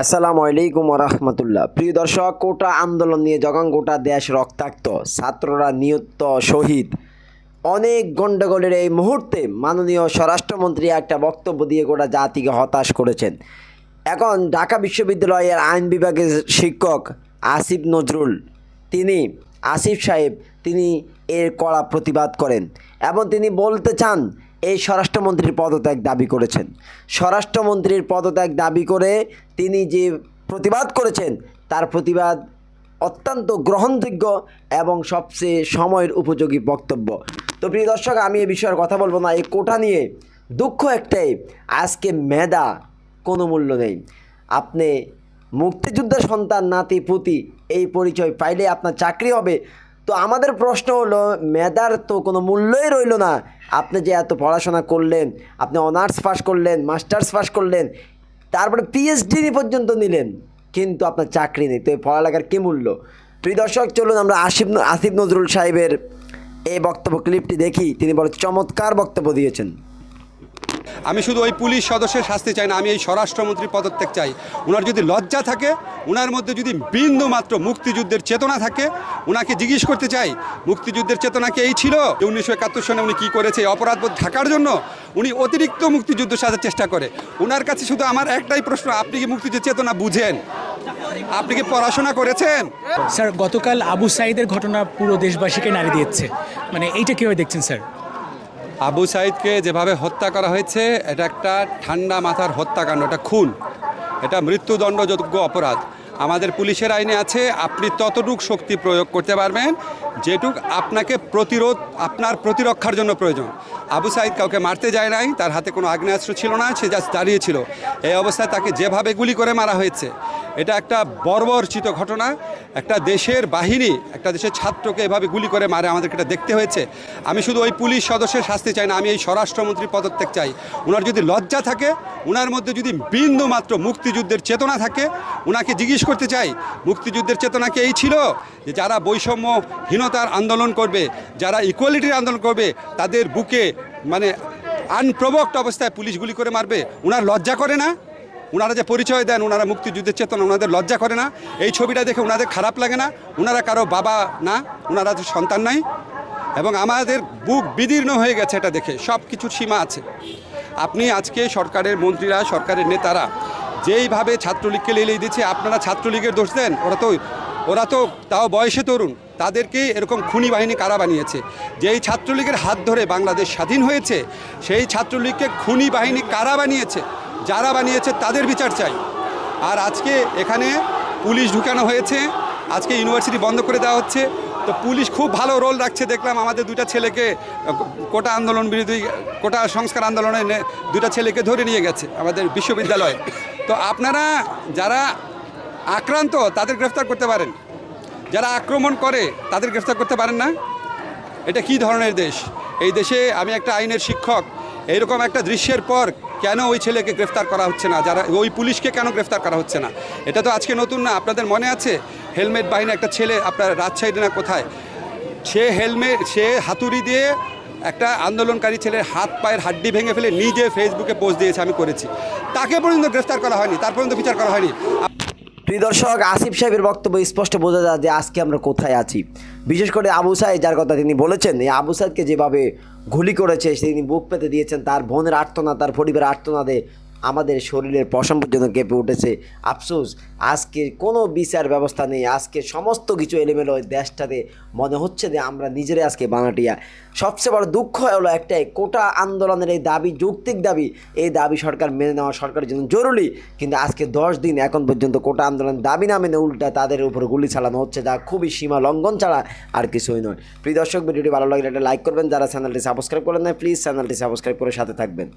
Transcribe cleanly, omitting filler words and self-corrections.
আসসালামু আলাইকুম রহমতুল্লাহ। প্রিয় দর্শক, কোটা আন্দোলন নিয়ে যখন গোটা দেশ রক্তাক্ত, ছাত্ররা নিহত, শহীদ, অনেক গণ্ডগোলের এই মুহূর্তে মাননীয় স্বরাষ্ট্রমন্ত্রী একটা বক্তব্য দিয়ে গোটা জাতিকে হতাশ করেছেন। এখন ঢাকা বিশ্ববিদ্যালয়ের আইন বিভাগের শিক্ষক আসিফ নজরুল, আসিফ সাহেব তিনি এর কড়া প্রতিবাদ করেন এবং তিনি বলতে চান এই স্বরাষ্ট্রমন্ত্রীর পদত্যাগ দাবি করেছেন। স্বরাষ্ট্রমন্ত্রীর পদত্যাগ দাবি করে তিনি যে প্রতিবাদ করেছেন তার প্রতিবাদ অত্যন্ত গ্রহণযোগ্য এবং সবচেয়ে সময়ের উপযোগী বক্তব্য। তো প্রিয় দর্শক, আমি এ বিষয়ে কথা বলবো না। এই কোটা নিয়ে দুঃখ একটাই, আজকে মেধা কোনো মূল্য নেই। আপনি মুক্তিযোদ্ধার সন্তান, নাতি পুতি এই পরিচয় পাইলে আপনার চাকরি হবে। তো আমাদের প্রশ্ন হলো, মেধার তো কোনো মূল্যই রইল না। আপনি যে এত পড়াশোনা করলেন, আপনি অনার্স পাস করলেন, মাস্টার্স পাস করলেন, তারপরে পিএইচডি পর্যন্ত নিলেন, কিন্তু আপনার চাকরি নেই। তো এই পড়ালেখার কী মূল্য? প্রিয় দর্শক, চলুন আমরা আসিফ নজরুল সাহেবের এই বক্তব্য ক্লিপটি দেখি। তিনি বড় চমৎকার বক্তব্য দিয়েছেন। আমি শুধু ওই পুলিশ সদস্যের শাস্তি চাই না, আমি এই স্বরাষ্ট্রমন্ত্রীর পদত্যাগ চাই। ওনার যদি লজ্জা থাকে, ওনার মধ্যে যদি বিন্দু মাত্র মুক্তিযুদ্ধের চেতনা থাকে, ওনাকে জিজ্ঞেস করতে চাই মুক্তিযুদ্ধের চেতনা কি এই ছিল? 1971 সনে উনি কী করেছে? অপরাধবোধ ঢাকার জন্য উনি অতিরিক্ত মুক্তিযুদ্ধ সাজার চেষ্টা করে। ওনার কাছে শুধু আমার একটাই প্রশ্ন, আপনি কি মুক্তিযুদ্ধের চেতনা বুঝেন? আপনি কি পড়াশোনা করেছেন? স্যার, গতকাল আবু সাঈদের ঘটনা পুরো দেশবাসীকে নাড়ি দিয়েছে, মানে এইটা কীভাবে দেখছেন স্যার? আবু সাঈদকে যেভাবে হত্যা করা হয়েছে, এটা একটা ঠান্ডা মাথার হত্যাকাণ্ড, এটা খুন, এটা মৃত্যুদণ্ডযোগ্য অপরাধ। আমাদের পুলিশের আইনে আছে, আপনি ততটুক শক্তি প্রয়োগ করতে পারবেন যেটুক আপনার প্রতিরক্ষার জন্য প্রয়োজন। আবু সাঈদ কাউকে মারতে যায় নাই, তার হাতে কোনো আগ্নেয়াস্ত্র ছিল না, সে জাস্ট দাঁড়িয়েছিল। এই অবস্থায় তাকে যেভাবে গুলি করে মারা হয়েছে, এটা একটা বর্বরচিত ঘটনা। একটা দেশের বাহিনী একটা দেশের ছাত্রকে এভাবে গুলি করে মারে, আমাদেরকে এটা দেখতে হয়েছে। আমি শুধু ওই পুলিশ সদস্যের শাস্তি চাই না, আমি এই স্বরাষ্ট্রমন্ত্রীর পদত্যাগ চাই। ওনার যদি লজ্জা থাকে, ওনার মধ্যে যদি বিন্দু মাত্র মুক্তিযুদ্ধের চেতনা থাকে, ওনাকে জিজ্ঞেস করতে চাই মুক্তিযুদ্ধের চেতনা কি এই ছিল? যে যারা বৈষম্যহীনতার আন্দোলন করবে, যারা ইকুয়ালিটির আন্দোলন করবে, তাদের বুকে মানে আনপ্রভোক্ট অবস্থায় পুলিশ গুলি করে মারবে। ওনার লজ্জা করে না? ওনারা যে পরিচয় দেন ওনারা মুক্তিযুদ্ধের চেতনা, ওনাদের লজ্জা করে না? এই ছবিটা দেখে ওনাদের খারাপ লাগে না? ওনারা কারো বাবা না? ওনারা তো সন্তান নাই? এবং আমাদের বুক বিদীর্ণ হয়ে গেছে এটা দেখে। সব কিছুর সীমা আছে। আপনি আজকে সরকারের মন্ত্রীরা, সরকারের নেতারা যেইভাবে ছাত্রলীগকে লেলিয়ে দিচ্ছে, আপনারা ছাত্রলীগের দোষ দেন। ওরা তো তাও বয়সে তরুণ, তাদেরকে এরকম খুনি বাহিনী কারা বানিয়েছে? যেই ছাত্রলীগের হাত ধরে বাংলাদেশ স্বাধীন হয়েছে, সেই ছাত্রলীগকে খুনি বাহিনী কারা বানিয়েছে? যারা বানিয়েছে তাদের বিচার চাই। আর আজকে এখানে পুলিশ ঢুকানো হয়েছে, আজকে ইউনিভার্সিটি বন্ধ করে দেওয়া হচ্ছে। তো পুলিশ খুব ভালো রোল রাখছে দেখলাম। আমাদের দুইটা ছেলেকে কোটা আন্দোলন বিরোধী, কোটা সংস্কার আন্দোলনে দুইটা ছেলেকে ধরে নিয়ে গেছে আমাদের বিশ্ববিদ্যালয়ে। তো আপনারা যারা আক্রান্ত তাদের গ্রেফতার করতে পারেন, যারা আক্রমণ করে তাদের গ্রেফতার করতে পারেন না? এটা কি ধরনের দেশ? এই দেশে আমি একটা আইনের শিক্ষক, এইরকম একটা দৃশ্যের পর কেন ওই ছেলেকে গ্রেফতার করা হচ্ছে না? যারা ওই পুলিশকে কেন গ্রেফতার করা হচ্ছে না? এটা তো আজকে নতুন না। আপনাদের মনে আছে হেলমেট বাহিনী একটা ছেলে, আপনার রাজশাহী না কোথায়, সে হাতুড়ি দিয়ে একটা আন্দোলনকারী ছেলের হাত পায়ের হাড্ডি ভেঙে ফেলে নিজে ফেসবুকে পোস্ট দিয়েছে, আমি করেছি। তাকে পর্যন্ত গ্রেফতার করা হয়নি, তার পর্যন্ত বিচার করা হয়নি। প্রিয় দর্শক, আসিফ সাহেবের বক্তব্য স্পষ্ট বোঝা যায় যে আজকে আমরা কোথায় আছি। বিশেষ করে আবু সাঈদ, যার কথা তিনি বলেছেন, এই আবু সাঈদকে যেভাবে গুলি করেছে, তিনি বুক পেতে দিয়েছেন, তার বোনের আর্তনাদ, তার পরিবারের আর্তনাদে আমাদের শরীরের পশম পর্যন্ত কেঁপে উঠেছে। আফসোস, আজকে কোনো বিচার ব্যবস্থা নেই। আজকে সমস্ত কিছু এলোমেলো দেশটাতে মনে হচ্ছে যে আমরা নিজেরাই আজকে বানাটিয়া। সবচেয়ে বড় দুঃখ হলো একটাই, কোটা আন্দোলনের এই দাবি যৌক্তিক দাবি, এই দাবি সরকার মেনে নেওয়া সরকারের জন্য জরুরি। কিন্তু আজকে 10 দিন এখন পর্যন্ত কোটা আন্দোলনের দাবি না মেনে উল্টা তাদের উপর গুলি চালানো হচ্ছে, যা খুবই সীমা লঙ্ঘন ছাড়া আর কিছুই নয়। প্রিয় দর্শক, ভিডিওটি ভালো লাগলে একটা লাইক করবেন। যারা চ্যানেলটি সাবস্ক্রাইব করেন না, প্লিজ চ্যানেলটি সাবস্ক্রাইব করে সাথে থাকবেন।